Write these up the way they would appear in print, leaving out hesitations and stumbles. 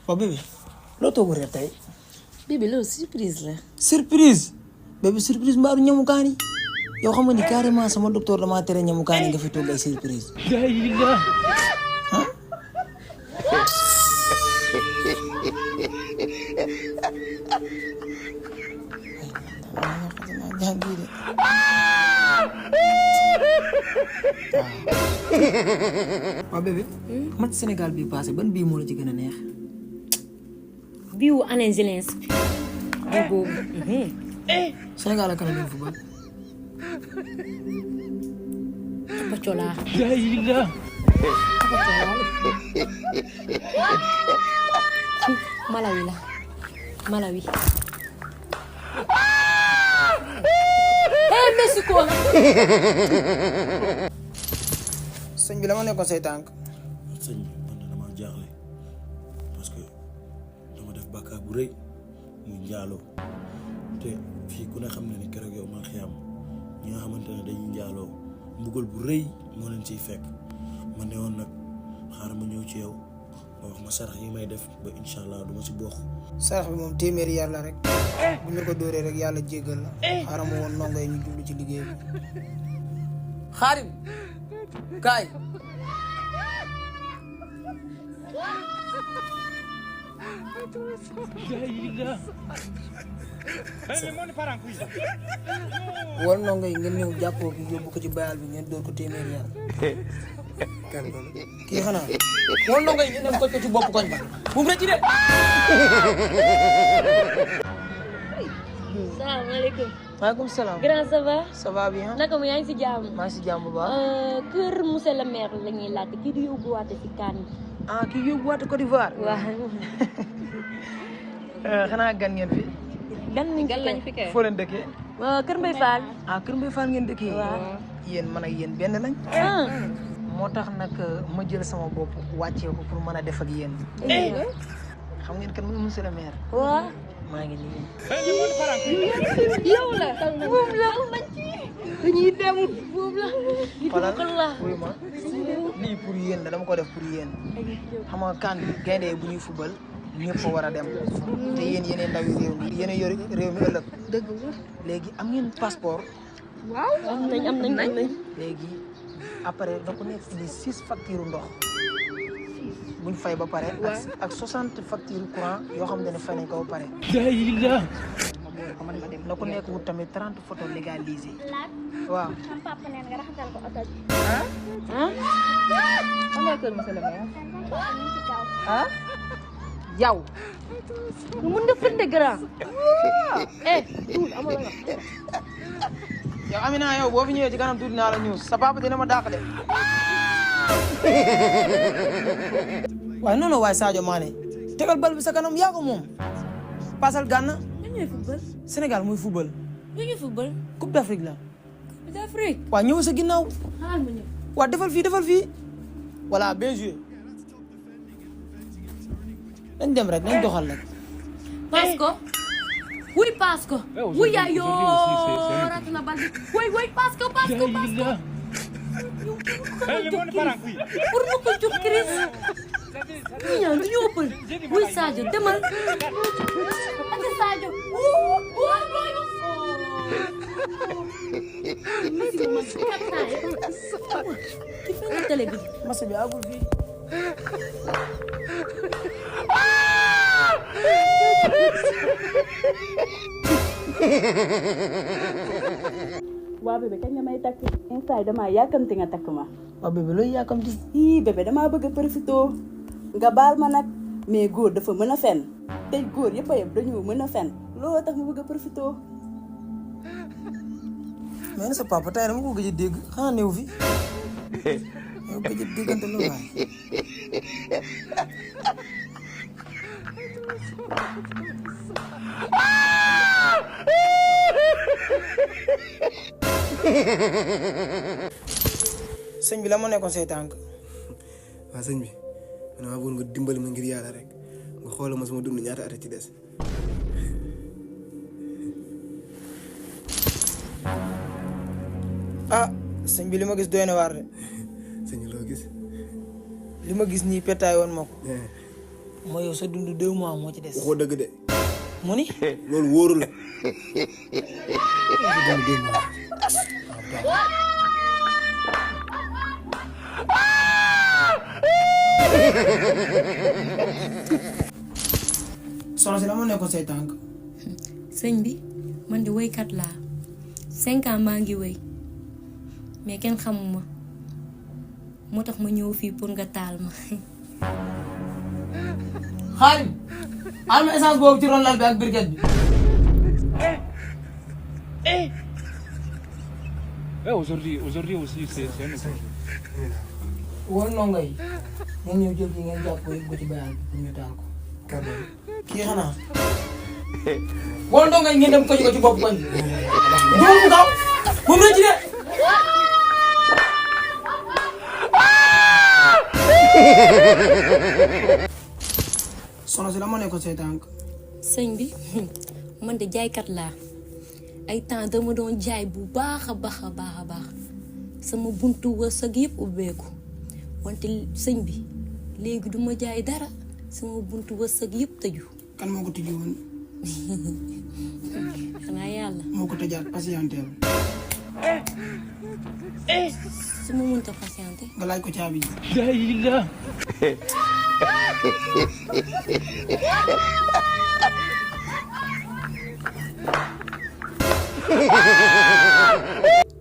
waaw bébé loo toogu reer tey. bébé loolu surprise la. surprise bébé surprise mbaaru ñamu kaani yow xam nga ni carrément sama docteur damaa tere ñamu kaani nga fi toog ay surprise. waaw bébé. match Sénégal bii passé ban bii moo la ci gën a neex. bii wu Alain Zelensky. bii boobu. Sénégal ak Canada football. Pacola. Malawi la Malawi. Mexico. sëñ bi la ma nekkoon say tànk. sëñ bi man dama jaaxle parce que dama def bàkkaar bu rëy muy njaaloo te fii ku ne xam ne ni keroog yow man xiyam ñi nga xamante ne dañuy njaaloo mbugal bu rëy moo leen ciy fekk ma ne woon nag xaaral ma ñëw ci yow nga wax ma sarax yi may def ba incha allah du ma si bokk. sarax bi moom téeméeri yar la rek bu ñu ko dóoree rek yàlla jéggal la xaaral ma woon ndongo yi ñu jublu ci liggéey bi. xaarim kaay. woon ndongo yi ngeen ñëw jàppoo bi yóbbu ko ci bayal bi ngeen dóor ko téeméeri yar. kii xanaa woon ndongo yi ngeen dem ko ci bopp koñ ba bu mu rëcc de. salaamaaleykum. maaleykum salaam. grand ça va. ça va bien. naka mu yaa ngi si jàmm. maa ngi si jàmm bu baax. kër monsieur le maire la ñuy laajte kii di yóbbuwaate si kaan bi. ah kii yóbbuwaate Côte d'Ivoire. waaw. xanaa gan ngeen fi. gan lañ fi kay. foo leen dëkkee. Kër Mbaye Fall. ah Kër Mbaye Fall ngeen dëkkee. waaw. yéen man ak yéen benn lañ. moo tax nag ma jël sama bopp wàccee ko pour mën a def ak yéen. xam ngeen kan mooy monsieur le maire. waaw. maa ngi nii. yow la. moom la. dañuy dem. moom la. xoolal wuyu ma lii pour yéen la dama ko def pour yéen. xam nga kan gaynde yi bu ñuy fubal ñëpp a war a dem. te yéen yéenay ndawi réew mi yéenay yor réew mi ëllëg. dëgg la. léegi am ngeen passeport. waaw. am nañ. léegi après da ko nekk di 6 factures ndox buñ fay ba pare. ak 60 factures courant yoo xam ne fay nañ ko ba pare. na ko nekk wut tamit 30 photos légalisées. waaw. sama papa neen nga raxasal ko oto bi. xam nga kër monsieur le maire. ñu ci kaw. yow. mun nga fënde grand. tuul amul la. yow Amina yow boo fi ñëwee ci kanam tuuti naa la ñuus sa papa dina ma dàq de. waaye non non waaye Sadio Mané tegal bal bi sa kanam yaa ko moom. Pasal Gana. ñooy football. Sénégal muy football. ñooy football. Coupe d'Afrique la. Coupe d'Afrique. waa ñëw sa ginnaaw. xaaral ma ñëw. waa defal fii. voilà bien joué. nañ dem rek nañ doxal rek. passe ko. wuy passe ko. wuy yaa yoo raatu na bal bi. wuy passe ko. pour mu ko jox Chris. ñii ñaan du ñu ëppal. wuy Sadio demal. ati Sadio. Messi ma kaptaay. ki fi nga télé bi. match bi agul fii. waa bébé kañ nga may takk instant yi damaa yàkkamti nga takk ma. waa bébé looy yàkkamti. bébé damaa bëgg a profité nga baal ma nag mais góor dafa mën a fen tey góor yëpp a yëpp dañoo mën a fen looloo tax ma bëgg a profité. mais na sa papa tey dama ko gëj a dégg xanaa néew fi yow gëj a déggante loolu waay. sëñ bi la ma nekkoon say tànk. waaw sëñ bi man maa bëggoon nga dimbali ma ngir yàlla rek nga xoolal ma sama dund ñaata at ci des. ah sëñ bi li ma gis doy na waar de. sëñ bi loo gis. li ma gis nii pettaay woon ma ko. mooy yow sa dund 2 mois moo ci des. waxoo dëgg de. mu ni. loolu wóoru la. soxna si la ma nekkoon say tànk. sëñ bi man di woykat laa 5 ans maa ngi woy mais kenn xamuma moo tax ma ñëw fii pour nga taal ma. Xaadim al ma essence boobu ci ron lal bi ak briquette bi. Aujourd'hui aussi, c'est un message. wóor ndongo yi ngeen ñëw jël kii ngeen jàpp ko yóbbu ko ci bayal bi pour ñu taal ko. kii xanaa. wóor ndongo yi ngeen dem ko ci bopp koñ bi. juum mu daw moom la ci de. soxna si la ma nekkoon say tànk. sëñ bi man de jaaykat laa ay temps dama doon jaay bu baax a baax a baax a baax sama buntu wërsëg yëpp ubbeeku wante sëñ bi léegi duma jaay dara sama buntu wërsëg yëpp tëju. kan moo ko tijji woon. xanaa yàlla. moo ko tëjaat patienteel. su ma mënta patienté. nga laaj ko caabi ji.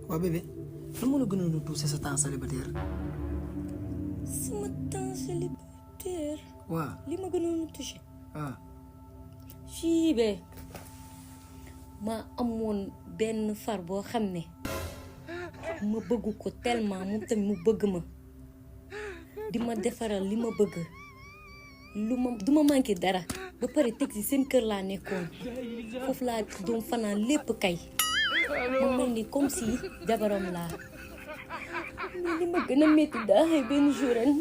waa bébé lan moo la gënoon a touché sa temps célibataire. sama temps célibataire. waaw li ma gënoon a touché. waaw. fii be ma amoon benn far boo xam ne ma bëgg ko tellement moom tamit mu bëgg ma di ma defaral li ma bëgg lu ma du ma manqué dara ba pare teg ci seen kër laa nekkoon foofu laa doon fanaan lépp kay ma mel ni comme si jabaram laa mais li ma gën a métti daa xëy benn jour ren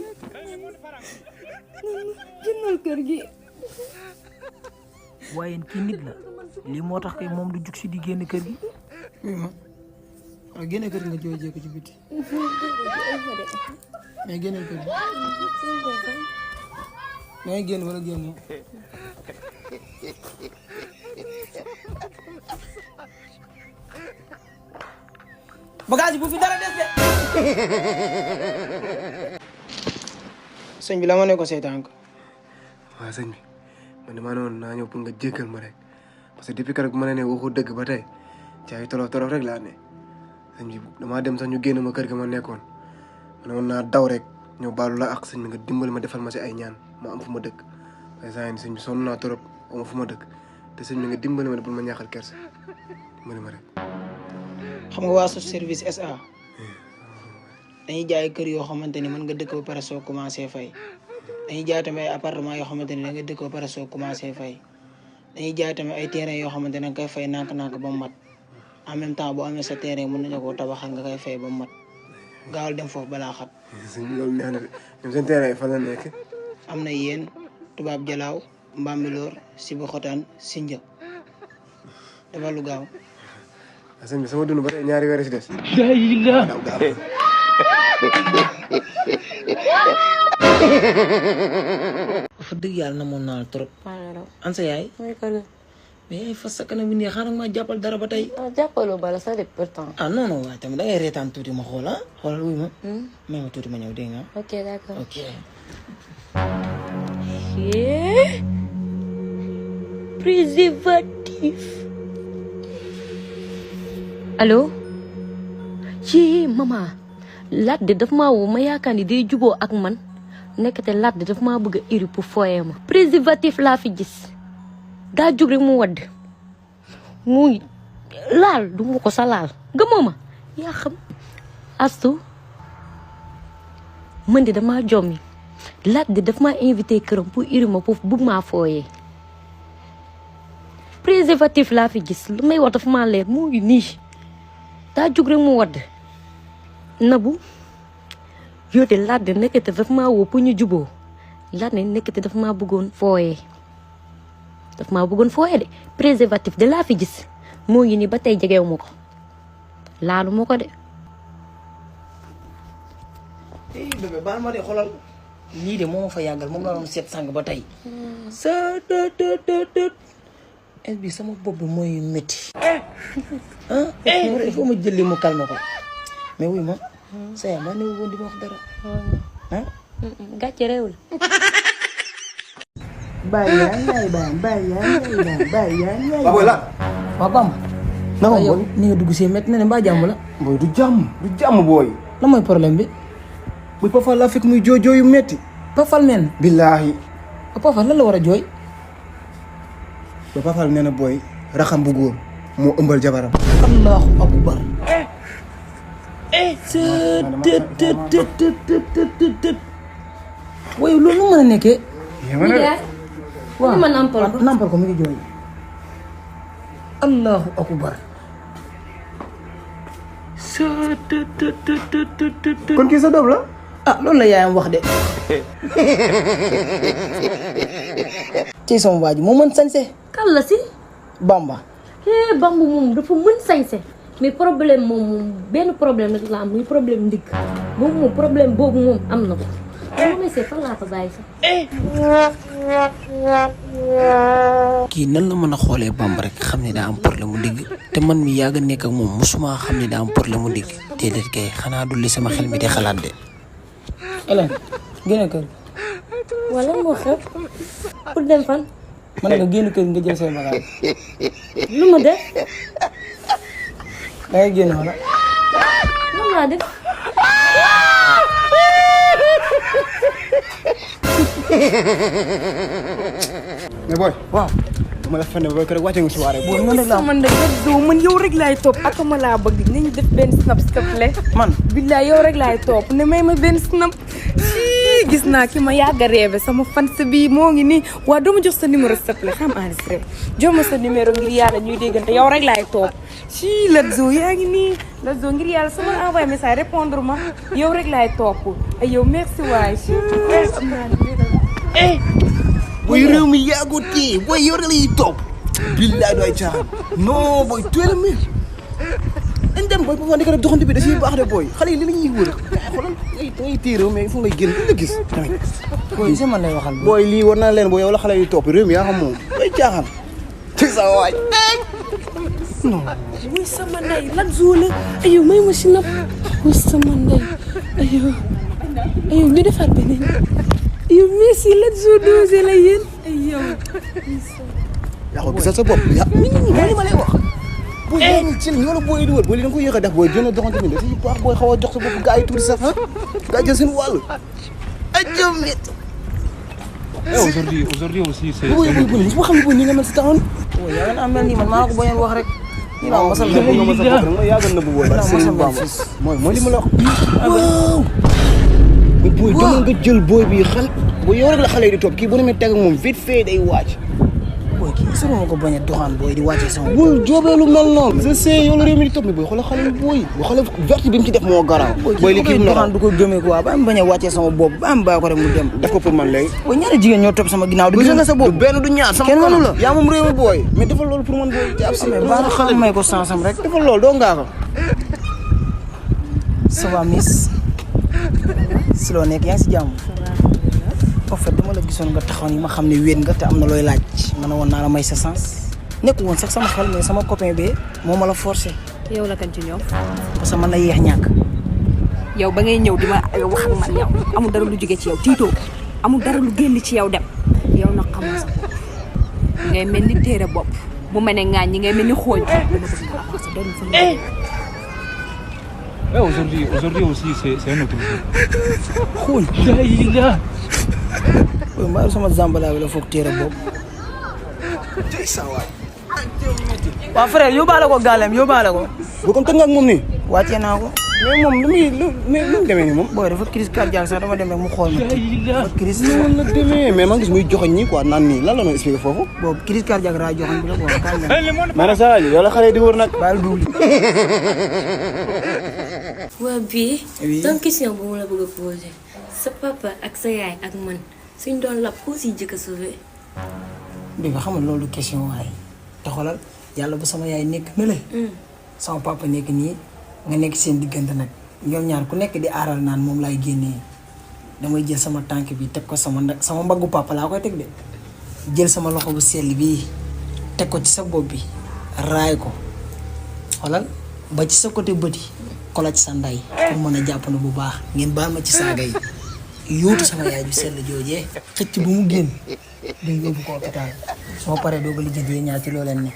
jëndal kër gi. waaye kii nit la lii moo tax kay moom du jug si di génn kër gi. oui ma waaw génne kër gi nga jooy jéego ci biti. mais génne kër gi. da ngay génn wala génn. bagage bu fi dara des de. sëñ bi la ma ne ko say tànk. waaw sëñ bi man damaa ne woon naa ñëw pour nga jéggal ma rek parce que depuis keroog ma ne waxu dëgg ba tey ci ay tolof tolof rek laa ne sëñ bi damaa dem sax ñu génn ma kër ga ma nekkoon ma ne woon naa daw rek ñëw baalu la ak sëñ bi nga dimbali ma defal ma si ay ñaan ma am fu ma dëkk waaye saa yéen sëñ bi sonn naa trop ma fu ma dëkk te sëñ bi nga dimbali ma bul ma ñaaxal kersa dimbali ma rek. xam nga waa service SA dañuy jaay kër yoo xamante ni mën nga dëkk ba pare soo commencé fay dañuy jaay tamit ay appartement yoo xamante ni da nga dëkk ba pare soo commencé fay dañuy jaay tamit ay terrain yoo xamante ne nga koy fay nànk-nànk ba mu mat en même temps boo amee sa terrain mën nañu koo tabaxal nga koy fay ba mu mat gaawal dem foofu balaa xat. sëñ bi loolu neex na de ñoom seen terrain fan la nekk. am na yéen tubaab jalaaw Mbambilor Sébikotane Sindia dafa lu gaaw. sëñ bi sama dund ba tey ñaari weer si des. fa dëgg yàlla na moon naa trop. an sa yaay. mais fa sa kanam bi nii xaaral ma jàppal dara ba tey. jàppaloo bala ça de pourtant. ah non non waaye tamit da ngay reetaan tuuti ma xool ah xoolal wuy ma. may ma tuuti ma ñëw dégg nga. ok d'accord ok. préservatif. allo. ci maman. Lat de daf maa woo ma yaakaar ni day juboo ak man nekkate Lat de daf maa bëgg a iri pour foyer ma. préservatif laa fi gis daa jóg rek mu wadd muy laal du ma ko sa laal gëmoo ma yaa xam. Astu man de damaa jommi Lat de daf maa invité këram pour iri ma pour bëgg maa fooyee. préservatif laa fi gis lu may wax dafa maa leer mu ngi nii daa jóg rek mu wadd. Nabu yow de Lat de nekkate daf maa woo pour ñu juboo Lat ne nekkate daf maa bëggoon fooyee daf maa bëggoon fooyee de préservatif de laa fi gis moo ngi nii ba tey jegew ma ko laalu ma ko de. bébé baal ma de xoolal lii de moo ma fa yàggal moom la doon seet sàng ba tey sa tët es bi sama bopp bi mooy métti il faut ma jëli mu calme ko mais wuy ma sa yaay maa ne woon di ma wax dara gàcce réew la bàyyi yaa yaay daan bàyyi yaa yaay daan bàyyi yaa yaay waaw la waaw Bamba naka yow ni nga dugg see métti na ne mbaa jàmm la booy du jàmm booy lan mooy problème bi buy Pafal laa fekk muy jooy yu metti Pafal men billaahi Pafal lan la war a jooy ba Pafal nee na booy raxam bu góor moo ëmbal jabaram allahu akbar waaye loolu nu mën a nekkee waaw ma nampal ko nampal ko mi ngi jooy allahu akbar kon kii sa doom la ah loolu la yaayam wax de ci sama waa ji moo mën sañse kan la si Bamba Bamba moom dafa mën sañse mais problème moom benn problème rek la am muy problème ndigg moom problème boobu moom am na ko moom see fan laa ko bàyyi sax kii nan la mën a xoolee Bamba rek xam ne daa am problème mu digg te man mi yàgg nekk ak moom musuma xam ne daa am problème mu digg déedéet kay xanaa du li sama xel mi di xalaat de Hélène génn kër wala moo xew pour dem fan man nga génn kër nga jël say bagage lu ma def da ngay génn wala lan laa def mais booy waaw dama la fenn booy kër wàcce nga soirée booy man de man yow rek laay topp ak ma laa bëgg nañu def benn snap s'il man billaay yow rek laay topp ne may ma benn snap gis naa ki ma yàgg a rêvé sama fans bi moo ngi nii waa doo ma jox sa numéro s'il te plaît xam enregistré jox ma sa numéro ngir yàlla ñuy déggante yow rek laay topp Latzo yaa ngi nii Latzo ngir yàlla sama envoyé message répondre ma yow rek laay topp ay yow merci waay booy réew mi yàggoo téye booy yow rek la ñuy topp billaay doy caaxaan non booy tuela mi dañ dem booy Pafal di ko def doxante bi da ciy baax de booy xale yi li la ñuy wër xoolal ngay téye réew mais fu ngay génn duñ la gis tamit booy si man lay waxal booy lii war naa leen booy yow la xale yi topp réew mi yaa xam moom doy caaxaan ci sa waay muy sama ndey Latzo la ayo may ma si napp muy sama ndey ayo ñu defar beneen ayo merci Latzo dosé la yéen ayo yaa ko gisal sa bopp yaa mi ngi nii li ma lay wax booy yaa ngi ci ñoo la booy di wër booy li da nga ko yéex a def booy gën a doxante mi dafa baax booy xaw a jox sa bopp gaa yi tuuti sax gaa jël seen wàll ajomit Aujourd'hui aussi, c'est booy booy booy su ma xam ne booy nii nga mel si taxaw booy yaa nga mel nii man maa ko bañoon wax rek ñu naan masal nga ma sa bopp nga yàggal na bu booy Non, Serigne mosal Bamba fils. mooy li ma la wax waaw booy demal nga jël booy bi xal booy yow rek la xale yi di topp kii bu demee teg ak moom vite fait day wàcc booy kii est-ce que ma ko bañ a doxaan booy di wàccee sama bul joobee lu mel noonu je sais yow la réew mi di topp ni booy xoolal xale yi booy bu xale verte bi mu ci def moo garaaw booy li kii doxaan du ko gëmee quoi ba am bañ a wàccee sama bopp ba am bàyyi ko rek mu dem def ko pour man léegi booy ñaari jigéen ñoo topp sama ginnaaw di gis nga sa bopp du benn du ñaar sama kenn mënu la yaa moom réew mi booy mais defal loolu pour man booy jàpp si mais baax na xam may ko sansam rek defal loolu doo ngaa ko ça va miss si loo nekk yaa ngi si jàmm en fait dama la gisoon nga taxaw ni ma xam ne wéet nga te am na looy laaj ma ne woon naa la may sa sens nekk woon sax sama xel mais sama copain bi moo ma la forcé yow la kan ci ñoom parce que man la yéex ñàkk yow ba ngay ñëw di ma wax ak man yow amul dara lu jóge ci yow tiitoo amul dara lu génn ci yow dem yow nag xamoo sa bopp ngay mel ni téere bopp bu mel ne ŋaañ ñi ngay mel ni xooñ dama bëgg nga avancé dellu fa nga aujourd'hui aussi, c'est un autre jour. xooñ ooy mbaaru sama zambala bi la foog téere bopp waaw frère yóbbaale ko gàllem yóbbaale ko bu comme tënk nga ak moom nii wàccee naa ko mais moom lu mu demee nii moom booy dafa crise cardiaque sax dama dem rek mu xool ma dafa crise noonu la demee mais maa ngi gis muy joxoñ ñii quoi naan nii lan la doon expliqué foofu boobu crise cardiaque raa joxoon bi la quoi kañ la mais nag saa yow la xale yi di wër nag bàyyil duuli waa bii Oui. donc question bu ma la bëgg a posé sa papa ak sa yaay ak man suñ doon lab koo siy jëkk a sauvé bi nga xamal loolu question waaye te xoolal yàlla bu sama yaay nekk na le sama papa nekk nii nga nekk seen diggante nag ñoom ñaar ku nekk di aaral naan moom laay génnee damay jël sama tànk bi teg ko sama mbaggu papa laa koy teg de jël sama loxo bu sell bii teg ko ci sa bopp bi raay ko xoolal ba ci sa côté bëti kola ci sa nday pour mën a jàpp na bu baax ngeen baal ma ci saaga yi yóotu sama yaay ju sell joojee xëcc bu mu génn dañ yóbbu ko hôpital soo paree doo ko lijjanti ñaar ci loo leen ne